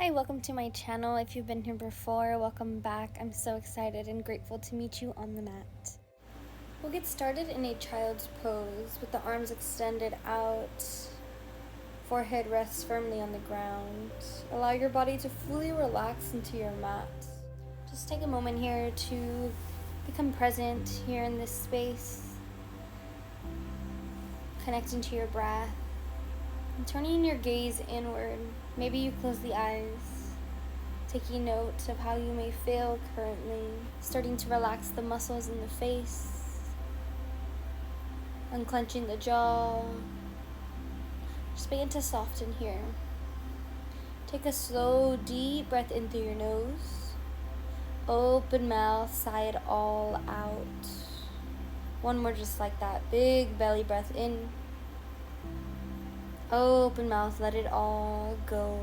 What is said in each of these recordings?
Hi, welcome to my channel. If you've been here before, welcome back. I'm so excited and grateful to meet you on the mat. We'll get started in a child's pose with the arms extended out. Forehead rests firmly on the ground. Allow your body to fully relax into your mat. Just take a moment here to become present here in this space. Connecting to your breath. And turning your gaze inward. Maybe you close the eyes, taking note of how you may feel currently, starting to relax the muscles in the face, unclenching the jaw. Just begin to soften here. Take a slow, deep breath in through your nose. Open mouth, sigh it all out. One more just like that. Big belly breath in. Open mouth, let it all go.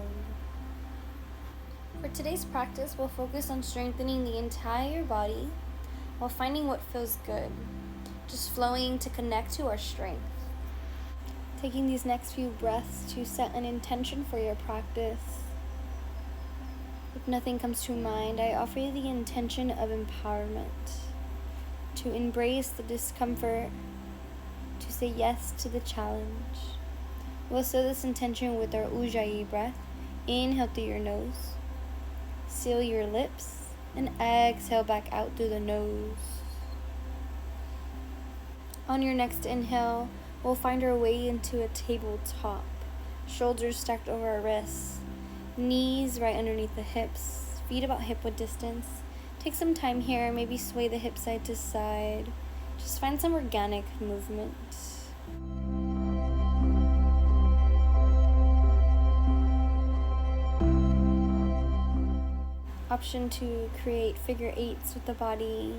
For today's practice, we'll focus on strengthening the entire body while finding what feels good. Just flowing to connect to our strength. Taking these next few breaths to set an intention for your practice. If nothing comes to mind, I offer you the intention of empowerment. To embrace the discomfort, to say yes to the challenge. We'll seal this intention with our Ujjayi breath. Inhale through your nose. Seal your lips. And exhale back out through the nose. On your next inhale, we'll find our way into a tabletop. Shoulders stacked over our wrists. Knees right underneath the hips. Feet about hip-width distance. Take some time here. Maybe sway the hips side to side. Just find some organic movement. Option to create figure eights with the body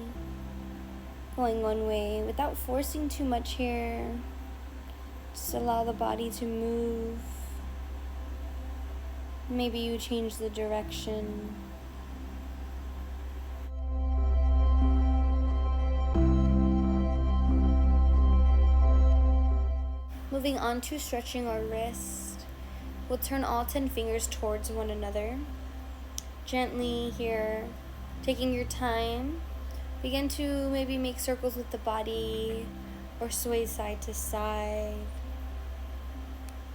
going one way without forcing too much here. Just allow the body to move. Maybe you change the direction. Moving on to stretching our wrist. We'll turn all 10 fingers towards one another. Gently here, taking your time, begin to maybe make circles with the body or sway side to side.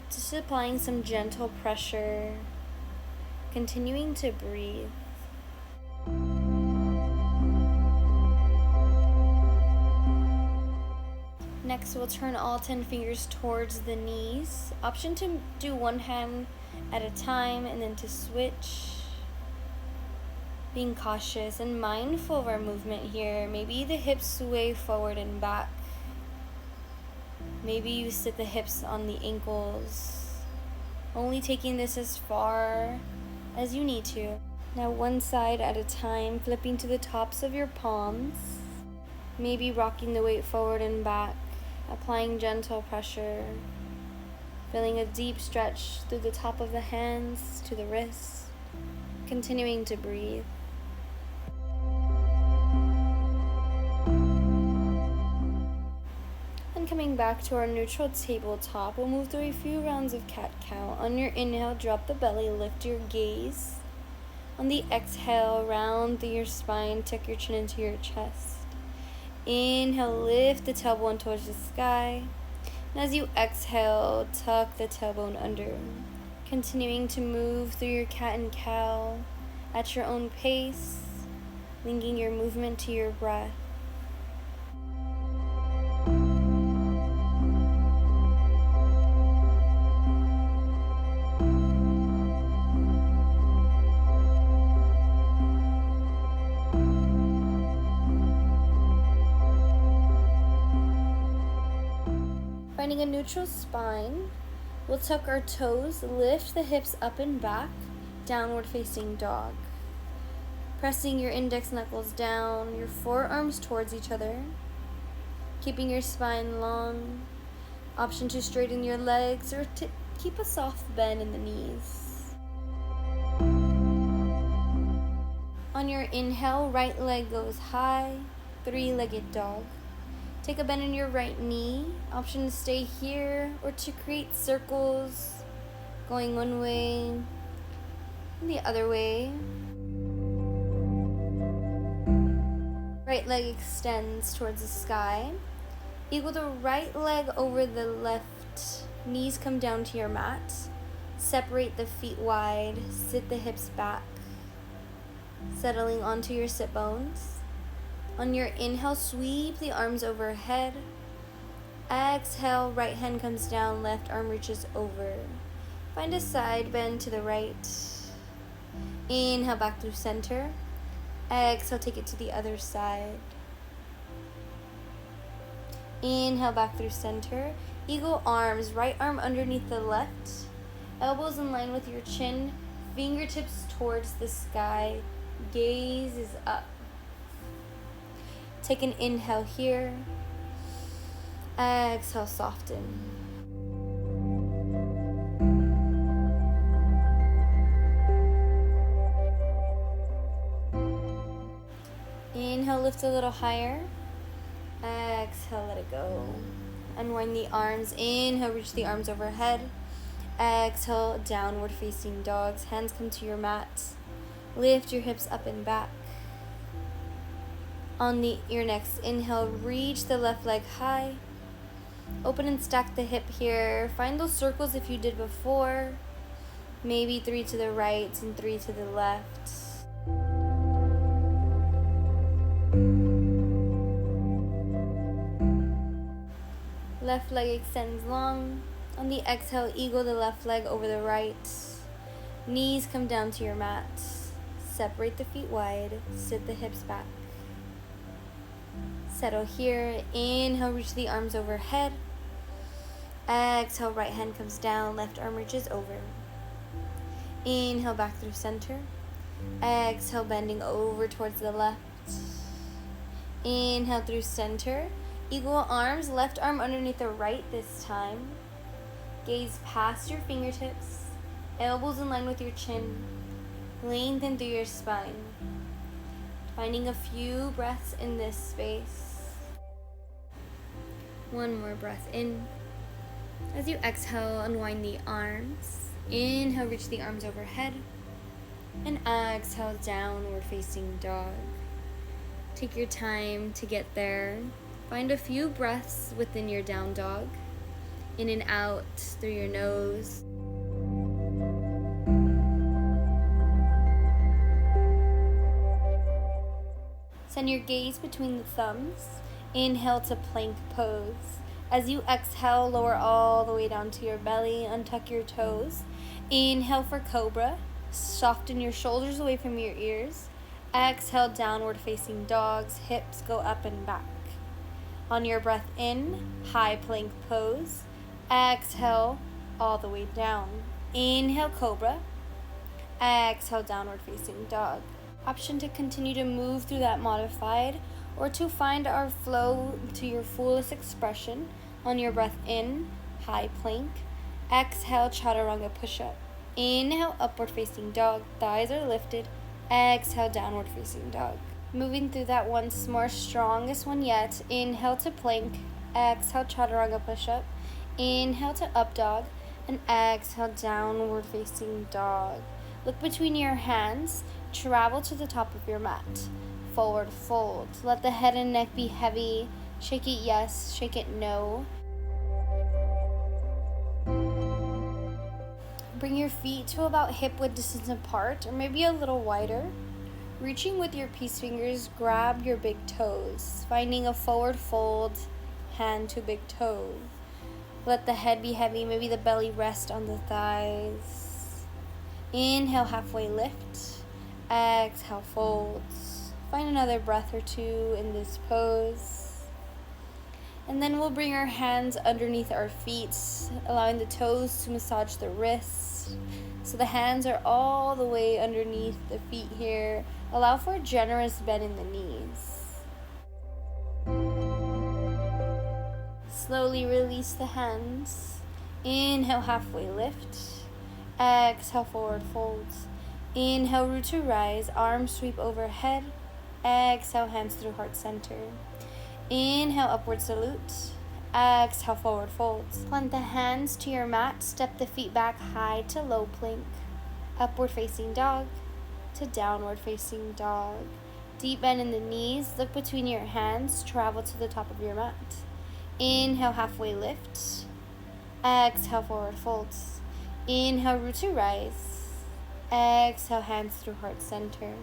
Just applying some gentle pressure, continuing to breathe. Next, we'll turn all 10 fingers towards the knees. Option to do one hand at a time and then to switch. Being cautious and mindful of our movement here. Maybe the hips sway forward and back. Maybe you sit the hips on the ankles. Only taking this as far as you need to. Now one side at a time, flipping to the tops of your palms. Maybe rocking the weight forward and back. Applying gentle pressure. Feeling a deep stretch through the top of the hands to the wrists. Continuing to breathe. Coming back to our neutral tabletop, we'll move through a few rounds of cat-cow. On your inhale, drop the belly, lift your gaze. On the exhale, round through your spine, tuck your chin into your chest. Inhale, lift the tailbone towards the sky. And as you exhale, tuck the tailbone under. Continuing to move through your cat and cow at your own pace, linking your movement to your breath. Finding a neutral spine, we'll tuck our toes, lift the hips up and back, downward facing dog. Pressing your index knuckles down, your forearms towards each other, keeping your spine long. Option to straighten your legs or to keep a soft bend in the knees. On your inhale, right leg goes high, three-legged dog. Take a bend in your right knee. Option to stay here or to create circles going one way And the other way. Right leg extends towards the sky. Eagle the right leg over the left. Knees come down to your mat. Separate the feet wide. Sit the hips back. Settling onto your sit bones. On your inhale, sweep the arms overhead. Exhale, right hand comes down, left arm reaches over. Find a side bend to the right. Inhale back through center. Exhale, take it to the other side. Inhale back through center. Eagle arms, right arm underneath the left. Elbows in line with your chin. Fingertips towards the sky. Gaze is up. Take an inhale here. Exhale, soften. Inhale, lift a little higher. Exhale, let it go. Unwind the arms. Inhale, reach the arms overhead. Exhale, downward facing dogs. Hands come to your mat. Lift your hips up and back. On your next inhale, reach the left leg high. Open and stack the hip here. Find those circles if you did before. Maybe 3 to the right and 3 to the left. Left leg extends long. On the exhale, eagle the left leg over the right. Knees come down to your mat. Separate the feet wide. Sit the hips back. Settle here. Inhale, reach the arms overhead. Exhale, right hand comes down, left arm reaches over. Inhale, back through center. Exhale, bending over towards the left. Inhale through center. Eagle arms, left arm underneath the right this time. Gaze past your fingertips. Elbows in line with your chin. Lengthen through your spine. Finding a few breaths in this space. One more breath in. As you exhale, unwind the arms. Inhale, reach the arms overhead. And exhale, downward facing dog. Take your time to get there. Find a few breaths within your down dog. In and out through your nose. Send your gaze between the thumbs. Inhale to plank pose. As you exhale, lower all the way down to your belly. Untuck your toes. Inhale for cobra. Soften your shoulders away from your ears. Exhale, downward facing dogs. Hips go up and back. On your breath in, high plank pose. Exhale, all the way down. Inhale, cobra. Exhale, downward facing dog. Option to continue to move through that modified or to find our flow to your fullest expression. On your breath in, high plank. Exhale, chaturanga push-up. Inhale, upward facing dog. Thighs are lifted. Exhale, downward facing dog. Moving through that once more, strongest one yet. Inhale to plank. Exhale, chaturanga push-up. Inhale to up dog. And exhale, downward facing dog. Look between your hands. Travel to the top of your mat. Forward fold. Let the head and neck be heavy. Shake it yes, shake it no. Bring your feet to about hip width distance apart, or maybe a little wider. Reaching with your peace fingers, grab your big toes. Finding a forward fold, hand to big toe. Let the head be heavy, maybe the belly rest on the thighs. Inhale, halfway lift. Exhale, folds. Find another breath or two in this pose. And then we'll bring our hands underneath our feet, allowing the toes to massage the wrists. So the hands are all the way underneath the feet here. Allow for a generous bend in the knees. Slowly release the hands. Inhale, halfway lift. Exhale, forward folds. Inhale, root to rise, arms sweep overhead. Exhale, hands through heart center. Inhale, upward salute. Exhale, forward folds. Plant the hands to your mat. Step the feet back high to low plank. Upward facing dog to downward facing dog. Deep bend in the knees, look between your hands, travel to the top of your mat. Inhale, halfway lift. Exhale, forward folds. Inhale, root to rise. Exhale, hands through heart center.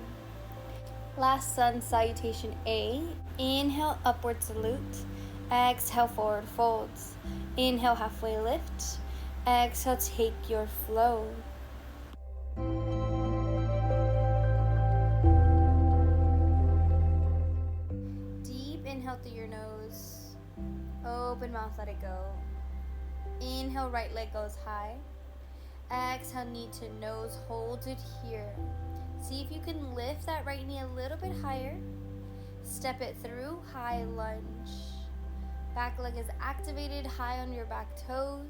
Last sun salutation A. Inhale, upward salute. Exhale, forward folds. Inhale, halfway lift. Exhale, take your flow. Deep inhale through your nose. Open mouth, let it go. Inhale, right leg goes high. Exhale, knee to nose, hold it here. See if you can lift that right knee a little bit higher. Step it through, high lunge. Back leg is activated, high on your back toes.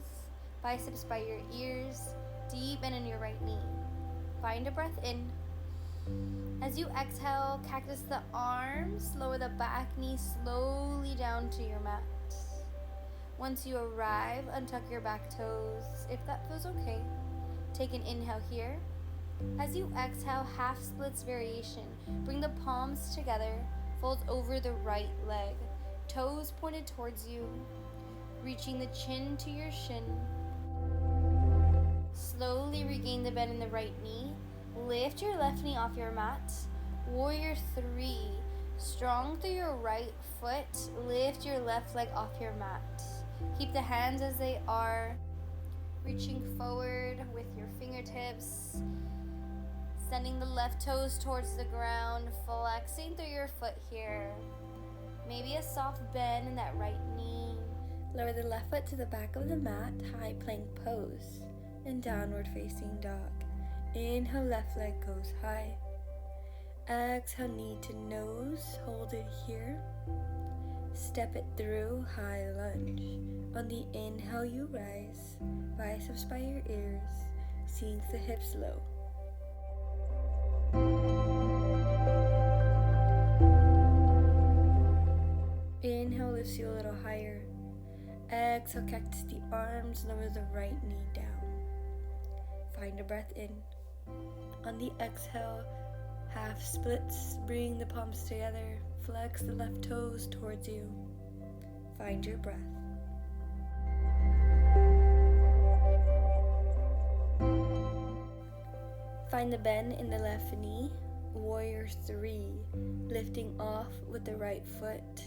Biceps by your ears. Deep bend in your right knee. Find a breath in. As you exhale, cactus the arms, lower the back knee slowly down to your mat. Once you arrive, untuck your back toes, if that feels okay. Take an inhale here. As you exhale, half splits variation. Bring the palms together, fold over the right leg. Toes pointed towards you, reaching the chin to your shin. Slowly regain the bend in the right knee. Lift your left knee off your mat. Warrior 3. Strong through your right foot. Lift your left leg off your mat. Keep the hands as they are. Reaching forward with your fingertips. Sending the left toes towards the ground. Flexing through your foot here. Maybe a soft bend in that right knee. Lower the left foot to the back of the mat. High plank pose. And downward facing dog. Inhale, left leg goes high. Exhale, knee to nose. Hold it here. Step it through, high lunge. On the inhale, you rise. Biceps by your ears. Sink the hips low. Inhale, lifts you a little higher. Exhale, cactus the arms. Lower the right knee down. Find a breath in. On the exhale, half splits, bring the palms together, flex the left toes towards you. Find your breath. Find the bend in the left knee, warrior 3, lifting off with the right foot.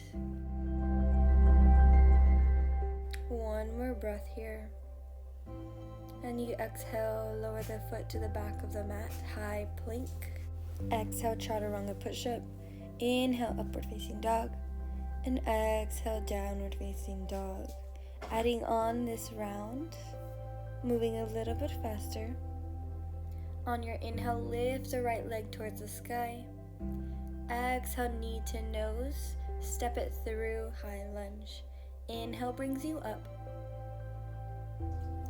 One more breath here. And you exhale, lower the foot to the back of the mat, high plank. Exhale, chaturanga push-up. Inhale, upward facing dog. And exhale, downward facing dog. Adding on this round, moving a little bit faster. On your inhale, lift the right leg towards the sky. Exhale, knee to nose. Step it through, high lunge. Inhale brings you up.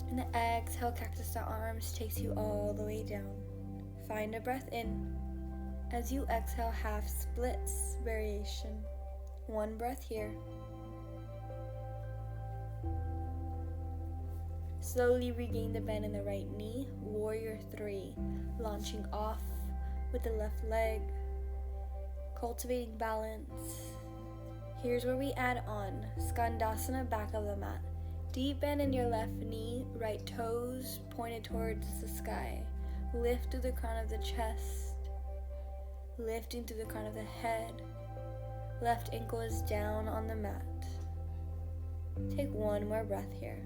And the exhale, cactus to arms takes you all the way down. Find a breath in. As you exhale, half splits variation. One breath here. Slowly regain the bend in the right knee, warrior 3, launching off with the left leg, cultivating balance. Here's where we add on Skandasana, back of the mat. Deep bend in your left knee, right toes pointed towards the sky. Lift to the crown of the chest, lifting to the crown of the head. Left ankle is down on the mat. Take one more breath here.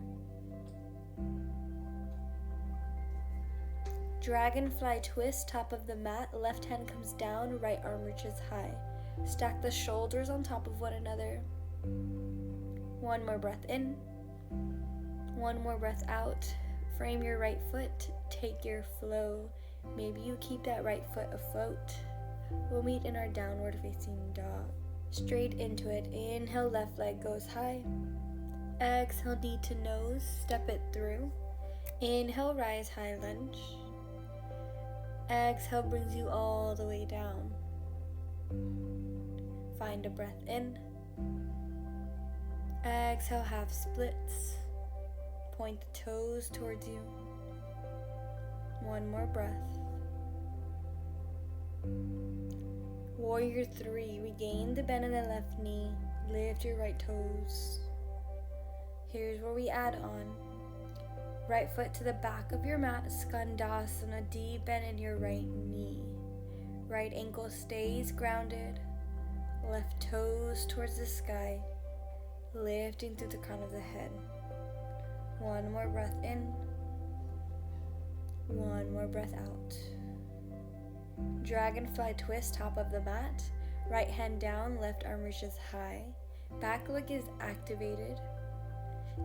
Dragonfly twist, top of the mat. Left hand comes down, right arm reaches high. Stack the shoulders on top of one another. One more breath in. One more breath out. Frame your right foot. Take your flow. Maybe you keep that right foot afloat. We'll meet in our downward facing dog. Straight into it. Inhale, left leg goes high. Exhale, knee to nose. Step it through. Inhale, rise, high lunge. Exhale brings you all the way down. Find a breath in. Exhale, half splits. Point the toes towards you. One more breath. Warrior 3, regain the bend in the left knee, lift your right toes. Here's where we add on. Right foot to the back of your mat, skandasana, deep bend in your right knee. Right ankle stays grounded, left toes towards the sky, lifting through the crown of the head. One more breath in, one more breath out. Dragonfly twist, top of the mat, right hand down, left arm reaches high, back leg is activated.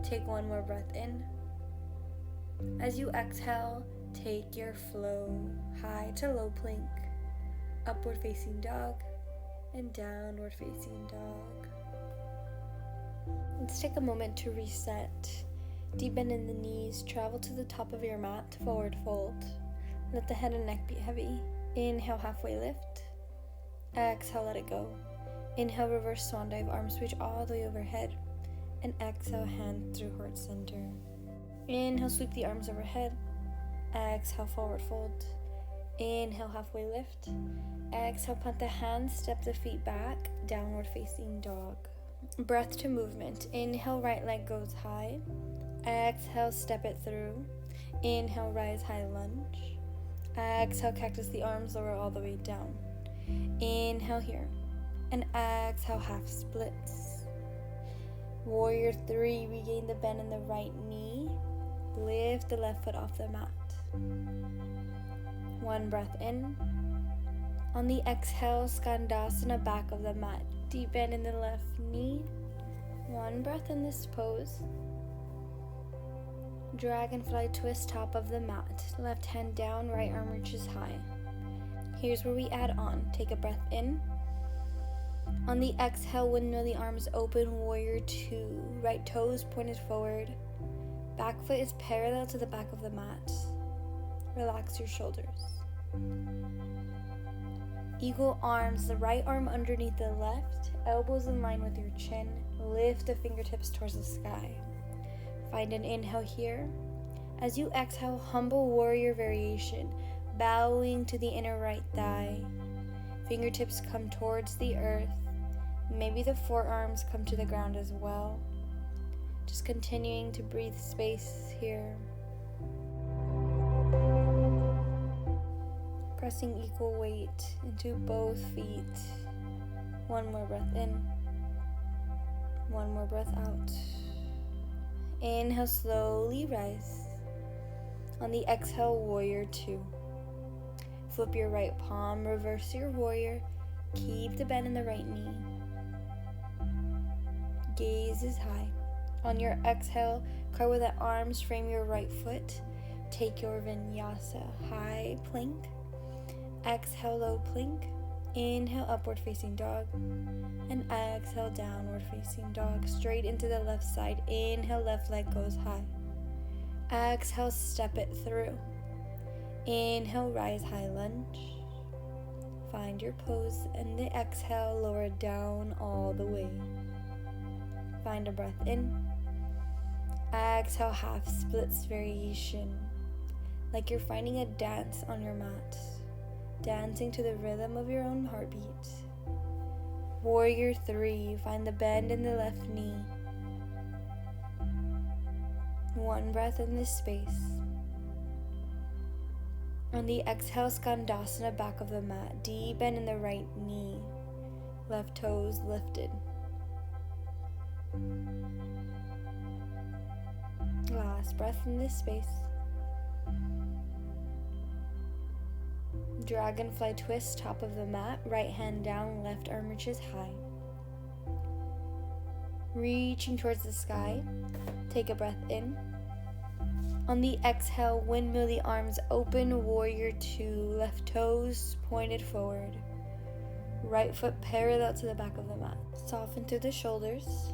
Take one more breath in. As you exhale, take your flow high to low plank, upward facing dog, and downward facing dog. Let's take a moment to reset. Deep bend in the knees, travel to the top of your mat, forward fold. Let the head and neck be heavy. Inhale, halfway lift. Exhale, let it go. Inhale, reverse swan dive, arms switch all the way overhead. And exhale, hand through heart center. Inhale, sweep the arms overhead. Exhale, forward fold. Inhale, halfway lift. Exhale, plant the hands, step the feet back, downward facing dog. Breath to movement. Inhale, right leg goes high. Exhale, step it through. Inhale, rise high lunge. Exhale, cactus the arms, lower all the way down. Inhale here. And exhale, half splits. Warrior 3, regain the bend in the right knee. Lift the left foot off the mat. One breath in. On the exhale, skandasana, back of the mat. Deep bend in the left knee. One breath in this pose. Dragonfly twist, top of the mat. Left hand down, right arm reaches high. Here's where we add on. Take a breath in. On the exhale, windmill the arms open, warrior 2. Right toes pointed forward. Back foot is parallel to the back of the mat. Relax your shoulders. Eagle arms, the right arm underneath the left, elbows in line with your chin. Lift the fingertips towards the sky. Find an inhale here. As you exhale, humble warrior variation, bowing to the inner right thigh. Fingertips come towards the earth. Maybe the forearms come to the ground as well. Just continuing to breathe space here. Pressing equal weight into both feet. One more breath in. One more breath out. Inhale, slowly rise. On the exhale, warrior 2. Flip your right palm, reverse your warrior. Keep the bend in the right knee. Gaze is high. On your exhale, carve with the arms, frame your right foot. Take your vinyasa, high plank. Exhale, low plank. Inhale, upward facing dog. And exhale, downward facing dog. Straight into the left side. Inhale, left leg goes high. Exhale, step it through. Inhale, rise high lunge. Find your pose, and the exhale, lower it down all the way. Find a breath in. Exhale, half splits variation. Like you're finding a dance on your mat. Dancing to the rhythm of your own heartbeat. Warrior 3, find the bend in the left knee. One breath in this space. On the exhale, skandasana, back of the mat. Deep bend in the right knee. Left toes lifted. Last breath in this space. Dragonfly twist, top of the mat. Right hand down, left arm reaches high. Reaching towards the sky. Take a breath in. On the exhale, windmill the arms open, warrior 2. Left toes pointed forward. Right foot parallel to the back of the mat. Soften through the shoulders.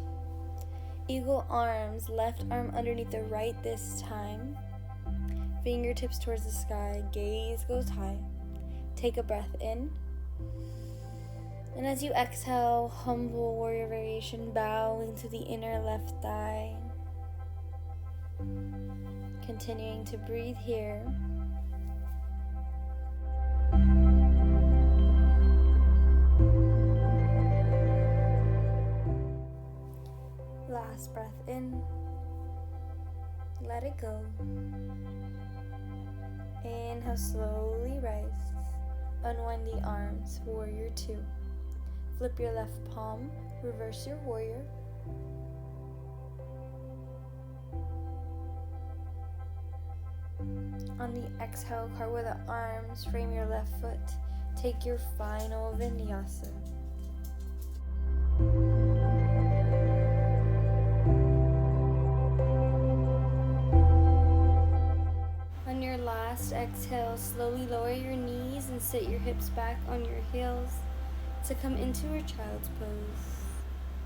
Eagle arms, left arm underneath the right this time. Fingertips towards the sky, gaze goes high. Take a breath in. And as you exhale, humble warrior variation, bowing to the inner left thigh. Continuing to breathe here. Let it go. Inhale, slowly rise. Unwind the arms, warrior two. Flip your left palm, reverse your warrior. On the exhale, cartwheel the arms, frame your left foot. Take your final vinyasa. On your last exhale, slowly lower your knees and sit your hips back on your heels to come into your child's pose.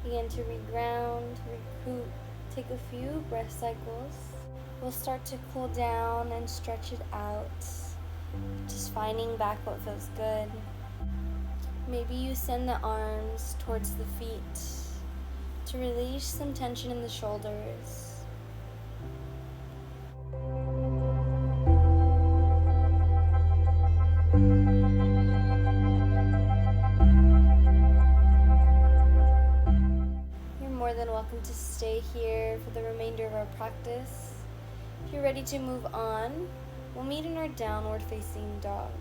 Begin to reground, recoup, take a few breath cycles. We'll start to cool down and stretch it out, just finding back what feels good. Maybe you send the arms towards the feet to release some tension in the shoulders. You're more than welcome to stay here for the remainder of our practice. If you're ready to move on, we'll meet in our downward facing dog.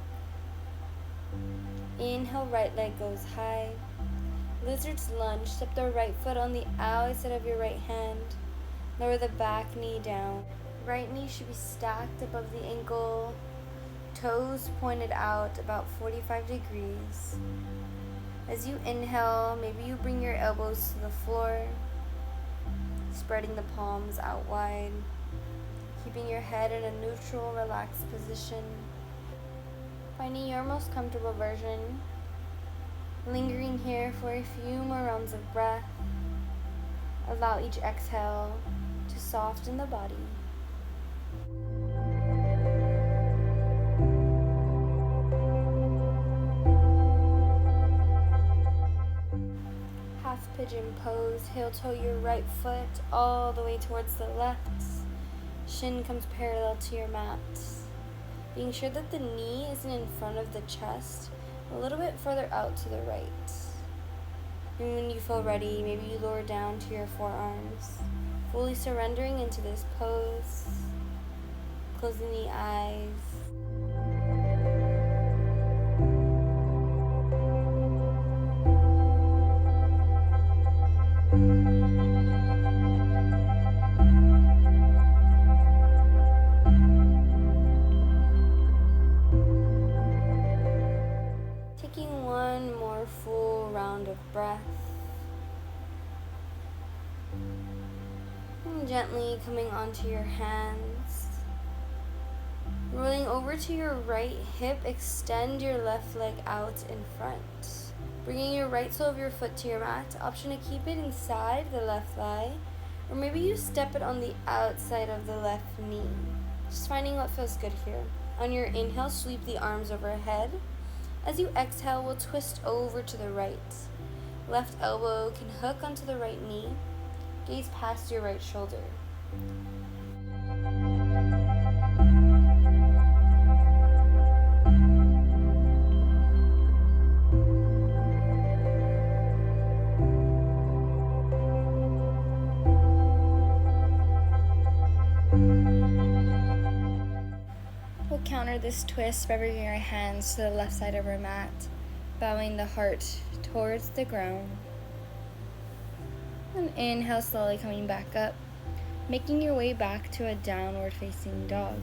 Inhale, right leg goes high. Lizard's lunge, step the right foot on the outside of your right hand. Lower the back knee down. Right knee should be stacked above the ankle. Toes pointed out about 45 degrees. As you inhale, maybe you bring your elbows to the floor, spreading the palms out wide, keeping your head in a neutral, relaxed position. Finding your most comfortable version. Lingering here for a few more rounds of breath. Allow each exhale to soften the body. Half pigeon pose. Heel toe your right foot all the way towards the left. Shin comes parallel to your mat. Being sure that the knee isn't in front of the chest, a little bit further out to the right. And when you feel ready, maybe you lower down to your forearms, fully surrendering into this pose, closing the eyes. Taking one more full round of breath. And gently coming onto your hands. Rolling over to your right hip, extend your left leg out in front. Bringing your right sole of your foot to your mat. Option to keep it inside the left thigh, or maybe you step it on the outside of the left knee. Just finding what feels good here. On your inhale, sweep the arms overhead. As you exhale, we'll twist over to the right. Left elbow can hook onto the right knee. Gaze past your right shoulder. We'll counter this twist by bringing our hands to the left side of our mat, bowing the heart towards the ground. And inhale, slowly coming back up, making your way back to a downward facing dog.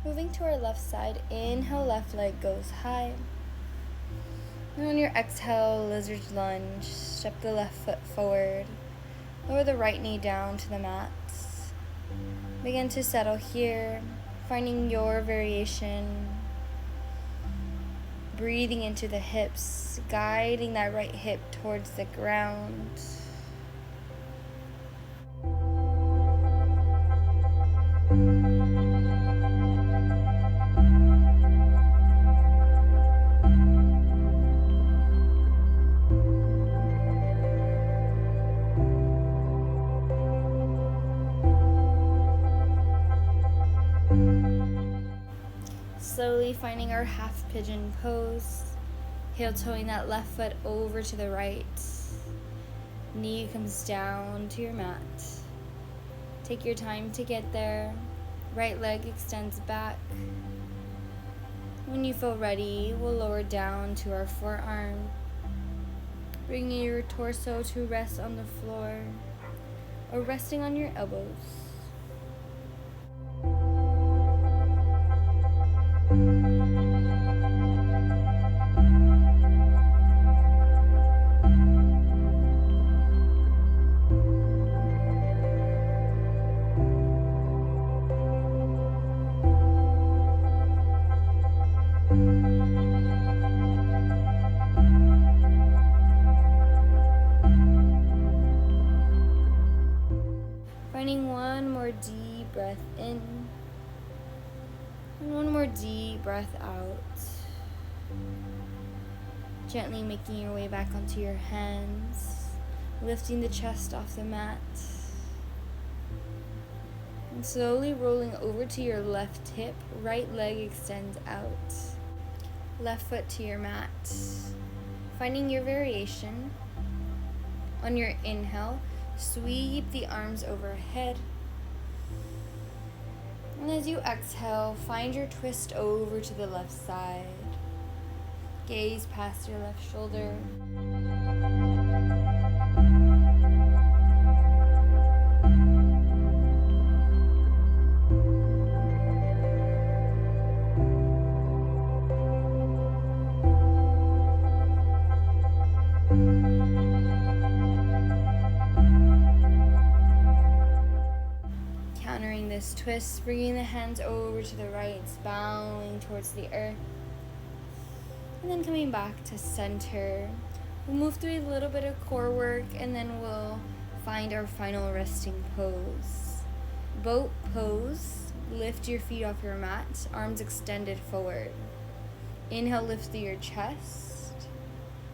Moving to our left side, inhale, left leg goes high. And on your exhale, lizard's lunge, step the left foot forward, lower the right knee down to the mat. Begin to settle here, finding your variation. Breathing into the hips, guiding that right hip towards the ground. Slowly finding our half pigeon pose, heel toeing that left foot over to the right. Knee comes down to your mat. Take your time to get there. Right leg extends back. When you feel ready, we'll lower down to our forearm, bringing your torso to rest on the floor or resting on your elbows. Finding one more deep breath in and one more deep breath out. Gently making your way back onto your hands, lifting the chest off the mat, and slowly rolling over to your left hip. Right leg extends out. Left foot to your mat. Finding your variation. On your inhale, sweep the arms overhead. And as you exhale, find your twist over to the left side. Gaze past your left shoulder. Countering this twist, bringing the hands over to the right, bowing towards the earth. And then coming back to center. We'll move through a little bit of core work and then we'll find our final resting pose. Boat pose. Lift your feet off your mat, arms extended forward. Inhale, lift through your chest.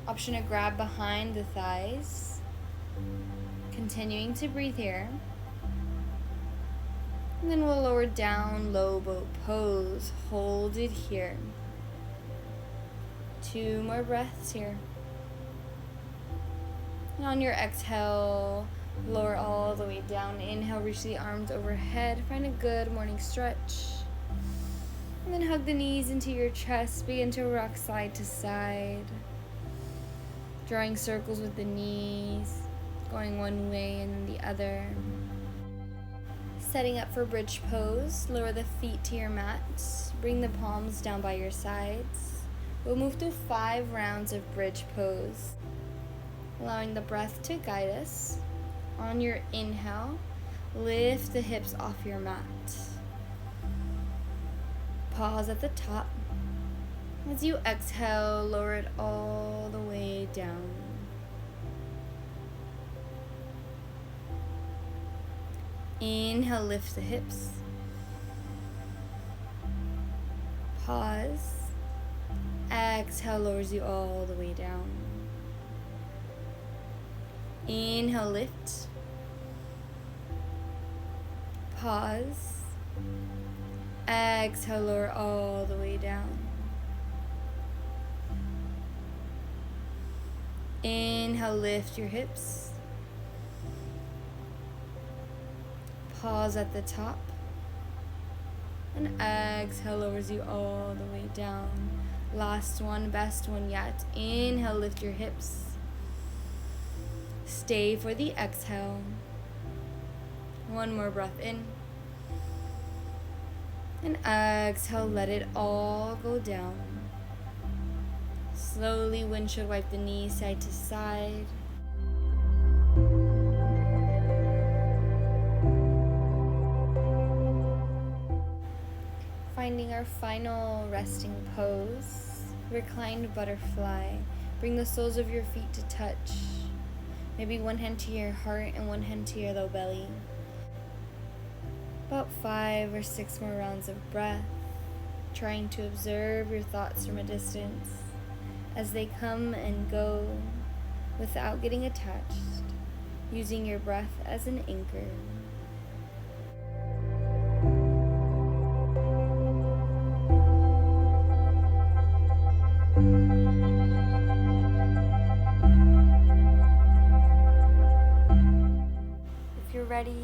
Option to grab behind the thighs. Continuing to breathe here. And then we'll lower down, low boat pose. Hold it here. 2 more breaths here. And on your exhale, lower all the way down. Inhale, reach the arms overhead. Find a good morning stretch. And then hug the knees into your chest. Begin to rock side to side. Drawing circles with the knees. Going one way and the other. Setting up for bridge pose. Lower the feet to your mat. Bring the palms down by your sides. We'll move through 5 rounds of bridge pose, allowing the breath to guide us. On your inhale, lift the hips off your mat. Pause at the top. As you exhale, lower it all the way down. Inhale, lift the hips. Pause. Exhale, lowers you all the way down. Inhale, lift. Pause. Exhale, lower all the way down. Inhale, lift your hips. Pause at the top. And exhale, lowers you all the way down. Last one, best one yet. Inhale, lift your hips. Stay for the exhale. One more breath in. And exhale, let it all go down. Slowly, windshield wipe the knees side to side. Finding our final resting pose, reclined butterfly. Bring the soles of your feet to touch. Maybe one hand to your heart and one hand to your low belly. About 5 or 6 more rounds of breath, trying to observe your thoughts from a distance as they come and go without getting attached, using your breath as an anchor.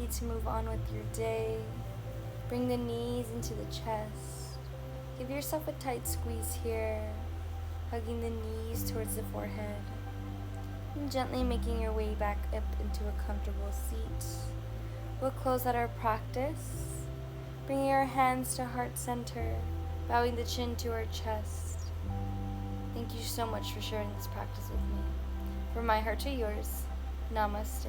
ready to move on with your day. Bring the knees into the chest. Give yourself a tight squeeze here, hugging the knees towards the forehead. And gently making your way back up into a comfortable seat. We'll close out our practice, bringing our hands to heart center, bowing the chin to our chest. Thank you so much for sharing this practice with me. From my heart to yours, namaste.